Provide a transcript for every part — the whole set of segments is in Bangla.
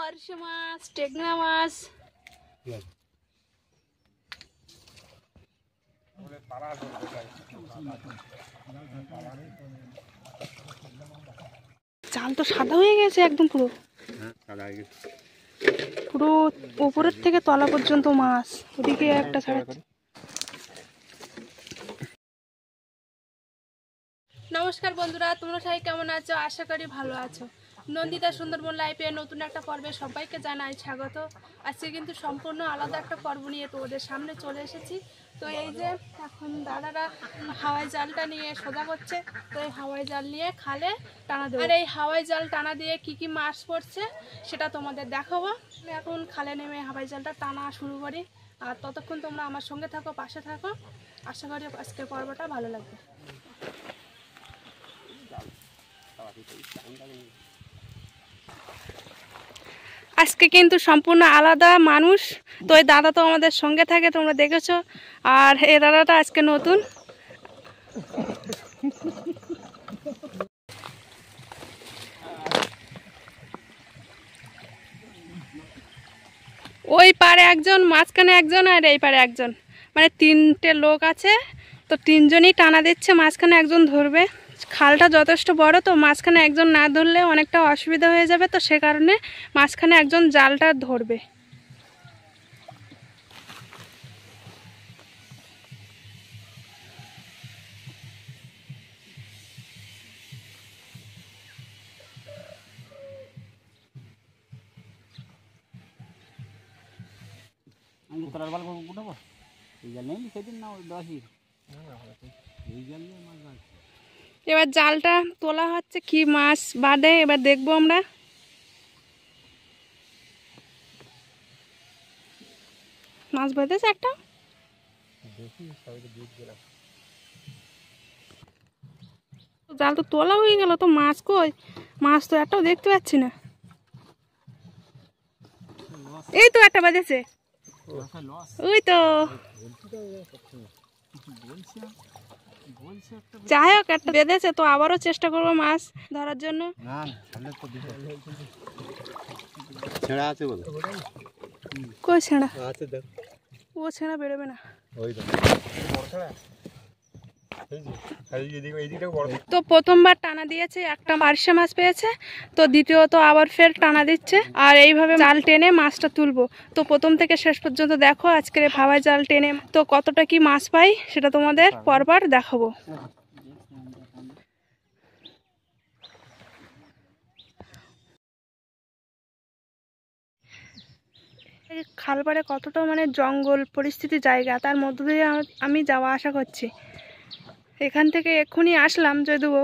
পার্শে মাছ, টেকনা মাছ। জাল তো সাদা হয়ে গেছে একদম, পুরো পুরো উপরের থেকে তলা পর্যন্ত মাছ। ওদিকে একটা ছাড়াচ্ছে। নমস্কার বন্ধুরা, তোমরা সবাই কেমন আছো? আশা করি ভালো আছো। নন্দিতা সুন্দরবন লাইফে নতুন একটা পর্বে সবাইকে জানাই স্বাগত। আজকে কিন্তু সম্পূর্ণ আলাদা একটা পর্ব নিয়ে তোমাদের সামনে চলে এসেছি। তো এই যে এখন দাদারা হাওয়াই জালটা নিয়ে সোজা করছে। তো এই হাওয়াই জাল নিয়ে খালে টানা দেবো, আর এই হাওয়াই জাল টানা দিয়ে কি কি মাছ পড়ছে সেটা তোমাদের দেখাবো। আমি এখন খালে নেমে হাওয়াই জালটা টানা শুরু করি, আর ততক্ষণ তোমরা আমার সঙ্গে থাকো, পাশে থাকো। আশা করি আজকের পর্বটা ভালো লাগবে। আজকে কিন্তু সম্পূর্ণ আলাদা মানুষ। তো এই দাদা তো আমাদের সঙ্গে থাকে, তোমরা দেখেছো। আর এই দাদাটা আজকে নতুন। ওই পারে একজন, মাঝখানে একজন, আর এই পারে একজন, মানে তিনটে লোক আছে। তো তিনজনই টানা দিচ্ছে, মাঝখানে একজন ধরবে। খালটা যথেষ্ট বড়, তো মাঝখানে একজন না ধরলে অনেকটা অসুবিধা হয়ে যাবে। তো সে কারণে মাঝখানে একজন জালটা ধরবে। এবার জালটা তোলা হচ্ছে, কি মাছ বাঁধে এবার দেখবো আমরা। মাছ বেঁধেছে একটা, জাল তো তোলা হয়ে গেল, তো মাছ কই? মাছ তো একটাও দেখতে পাচ্ছি না। এই তো একটা বেঁধেছে, ওই তো। যাই হোক, একটা বেঁধেছে, তো আবারও চেষ্টা করবো মাছ ধরার জন্য। কই ছেঁড়া? ও ছেঁড়া বেরোবে না। তো প্রথমবার টানা দিয়েছে, একটা পার্শে মাছ পেয়েছে। তো দ্বিতীয়ত আবার ফের টানা দিচ্ছে, আর এইভাবে জাল টেনে মাছটা তুলবো। তো প্রথম থেকে শেষ পর্যন্ত দেখো আজকের হাওয়াই জাল টেনে তো কতটা কি মাছ পাই সেটা তোমাদের পরপর দেখাবো। খালপাড়ে কতটা মানে জঙ্গল পরিস্থিতি জায়গা, তার মধ্য দিয়ে আমি যাওয়া আসা করছি। এখান থেকে এক্ষুনি আসলাম যদিও,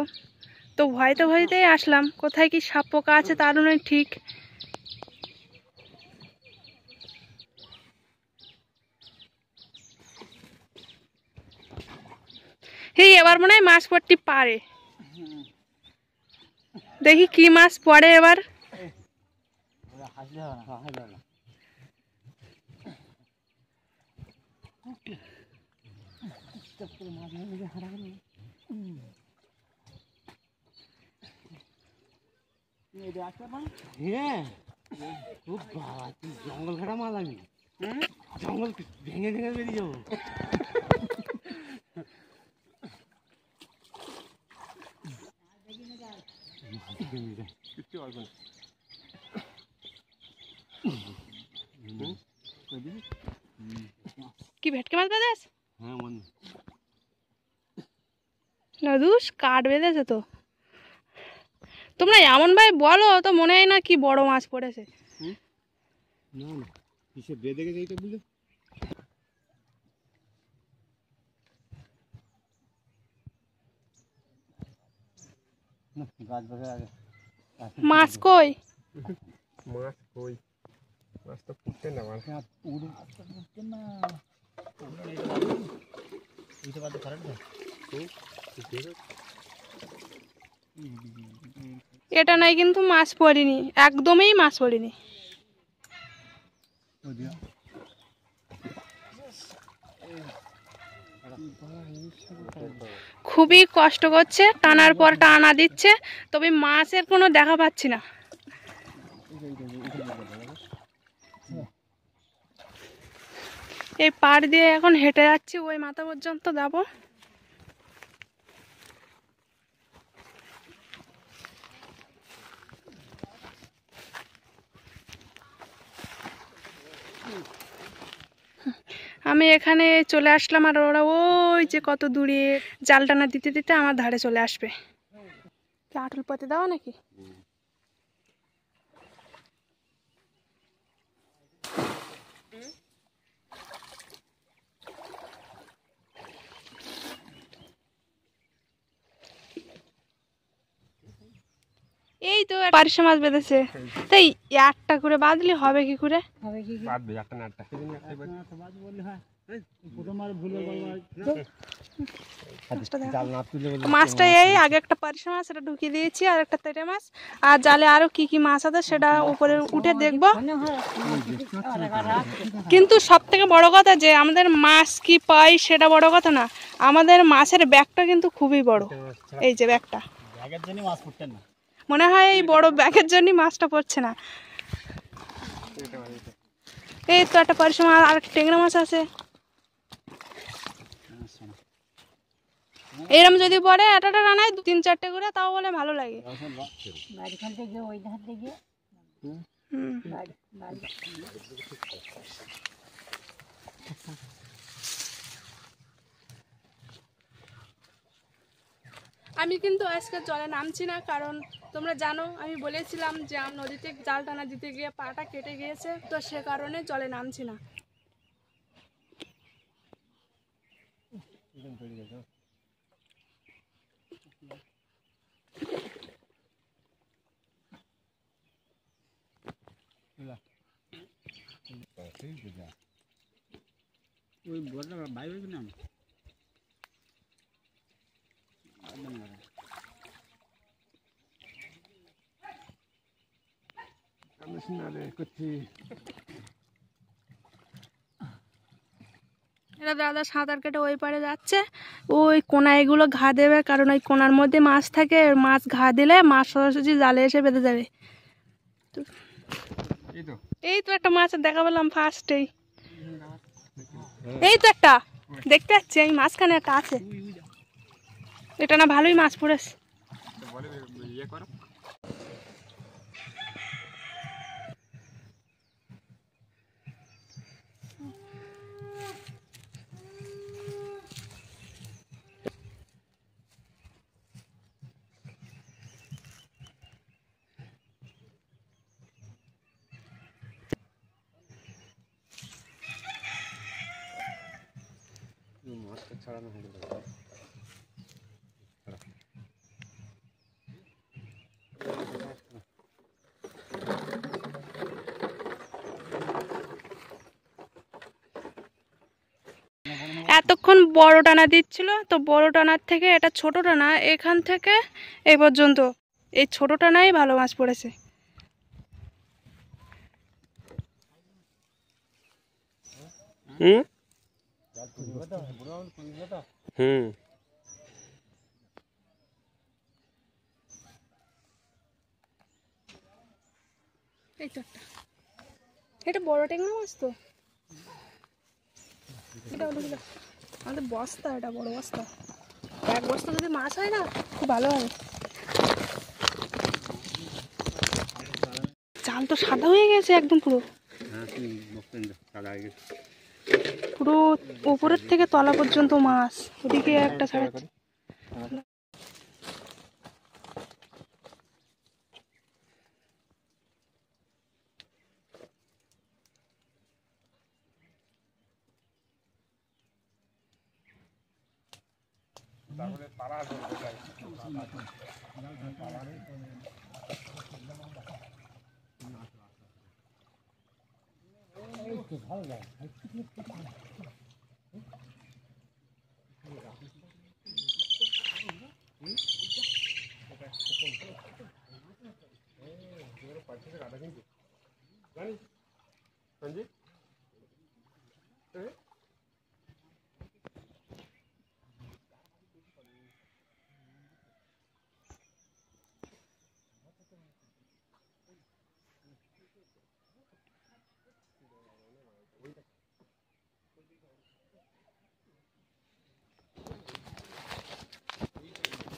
তো ভয়তেই আসলাম। কোথায় কি সাপ পোকা আছে তারও নয় ঠিক। এই এবার মনে হয় মাছ পড়তে পারে, দেখি কি মাছ পড়ে এবার। জঙ্গল ঘাটা মাছ, আমি জঙ্গল ভেঙে ভেঙে বেরিয়ে যাবো। কি ভেটকি মাছ বেঁধেছে? হ্যাঁ নদুস কাঠ বেঁধেছে। তো তোমরা এমন ভাই বলো, তো মনে হয় না কি বড় মাছ পড়েছে। না না, কিসে বেঁধে গেছে এইটা বুঝলে? মাছ কই? মাছ কই? মাছ তো পুড়তে না, মাছ পুড়তে না। এটা নাই কিন্তু মাছ পড়েনি, একদমই মাছ পড়েনি। খুবই কষ্ট করছে, টানার পর টানা দিচ্ছে, তবে মাছের কোনো দেখা পাচ্ছি না। এই পাড় দিয়ে এখন হেঁটে যাচ্ছি, ওই মাথা পর্যন্ত যাবো। আমি এখানে চলে আসলাম, আর ওরা ওই যে কত দূরে জাল টানা দিতে দিতে আমার ধারে চলে আসবে। আটুল পথে দাও নাকি? এই তো পারিশা মাছ বেঁধেছে, তাই একটা করে বাঁধলে হবে কি করে? বাঁধবে একটা না একটা মাছটা এই আগে একটা পারিশা মাছ সেটা ঢুকিয়ে দিয়েছি, আর একটা তেড়ে মাছ, আর জালে আরো কি কি মাছ আছে সেটা উপরে উঠে দেখবো। কিন্তু সব থেকে বড় কথা যে আমাদের মাছ কি পাই সেটা বড় কথা না, আমাদের মাছের ব্যাগটা কিন্তু খুবই বড়। এই যে ব্যাগটা, মনে হয় এই বড় ব্যাগের জন্যই মাছটা পড়ছে না। এই তো একটা পারিশা মাছ আর একটা টেংরা মাছ আছে। এরম যদি পড়ে একটা রানায় 2-3-4টে করে, তাও বলে ভালো লাগে। আমি কিন্তু আজকে জলে নামছি না, কারণ তোমরা জানো আমি বলেছিলাম যে আমি নদীতে জাল টানা দিতে গিয়ে পাটা কেটে গিয়েছে, তো সে কারণে জলে নামছি না। এরা দাদা সাঁতার কেটে ওই পারে যাচ্ছে, ওই কোনা এগুলো ঘা দেবে, কারণ ওই কোনার মধ্যে মাছ থাকে, মাছ ঘা দিলে মাছ সোজাসুজি জালে এসে বেঁধে যাবে। এই তো একটা মাছ দেখা পেলাম ফার্স্টেই, এই তো একটা দেখতে পাচ্ছি আমি, মাঝখানে একটা আছে। এটা না ভালোই মাছ পড়েছে। ছড়ানো হয়ে গেল। এতক্ষণ বড় টানা দিচ্ছিল, তো বড় টানার থেকে এটা ছোট টানা, এখান থেকে এই পর্যন্ত এই ছোট টানাই ভালো মাছ পড়েছে। হুম হুম এই তো একটা, এটা বড় টেংরা মাছ তো, এটা হলো আমাদের বস্তা, এটা বড় বস্তা, এক বস্তা যদি মাছ হয় না খুব ভালো হবে। চাল তো সাদা হয়ে গেছে একদম, পুরো পুরো উপরের থেকে তলা পর্যন্ত মাছ। ওদিকে একটা ছাড়া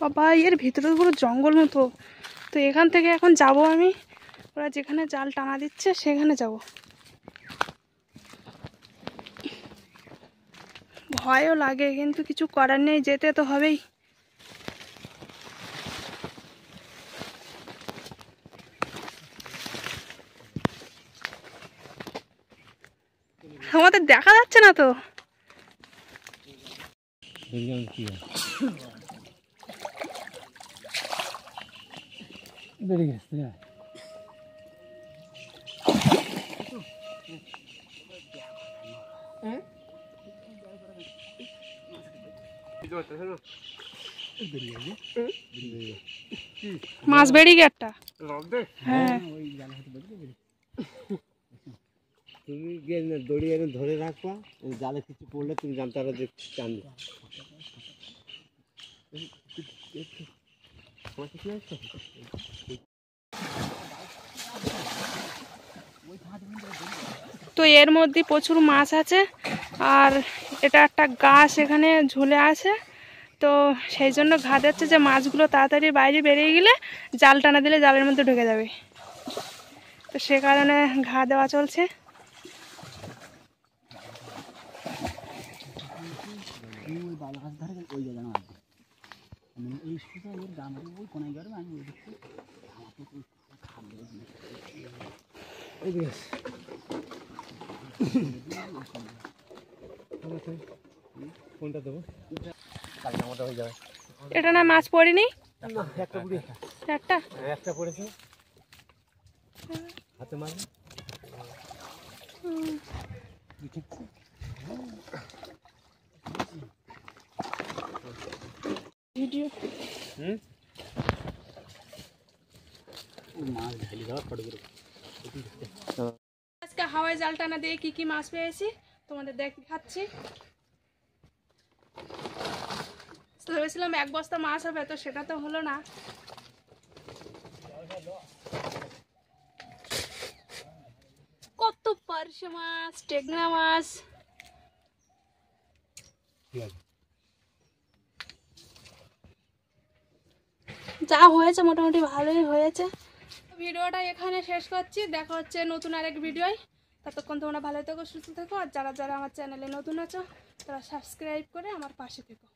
বাবা এর ভিতরে তো পুরো জঙ্গল মতো। তো এখান থেকে এখন যাব আমি, ওরা যেখানে জাল টানা দিচ্ছে সেখানে যাব। ভয়ও লাগে কিন্তু কিছু করার নেই, যেতে তো হবেই। আমাদের দেখা যাচ্ছে না তো। বেরিয়ে গেছে। মাছ বেরিয়ে গিয়ে একটা। হ্যাঁ তুমি গিয়ে দড়ি এনে ধরে রাখবা, জালে কিছু পড়লে তুমি জানতে পারো যে টানবে। তো এর মধ্যে প্রচুর মাছ আছে, আর এটা একটা গাছ এখানে ঝুলে আছে। তো সেই জন্য ঘা দিচ্ছে যে মাছগুলো তাড়াতাড়ি বাইরে বেরিয়ে গেলে জাল টানা দিলে জালের মধ্যে ঢুকে যাবে। তো সে কারণে ঘা দেওয়া চলছে। কোনটা দেবো? হয়ে যাবে। এটা না মাছ পড়েনি, একটা বুড়ি একটা একটা পড়েছে হাতে মাছ। ভিডিও আজকে হাওয়াই জাল টানা দিয়ে কি কি মাছ পেয়েছি তোমাদের দেখাচ্ছি। ভেবেছিলাম এক বস্তা মাছ হবে, তো সেটা তো হলো না। কত পার্শে মাছ, টেকনা মাছ। যা হয়েছে মোটামুটি ভালোই হয়েছে। ভিডিওটা এখানে শেষ করছি, দেখা হচ্ছে নতুন আরেক ভিডিওয়। ততক্ষণ তোমরা ভালো থেকো, সুস্থ থেকো, আর যারা যারা আমার চ্যানেলে নতুন আছো তারা সাবস্ক্রাইব করে আমার পাশে থেকো।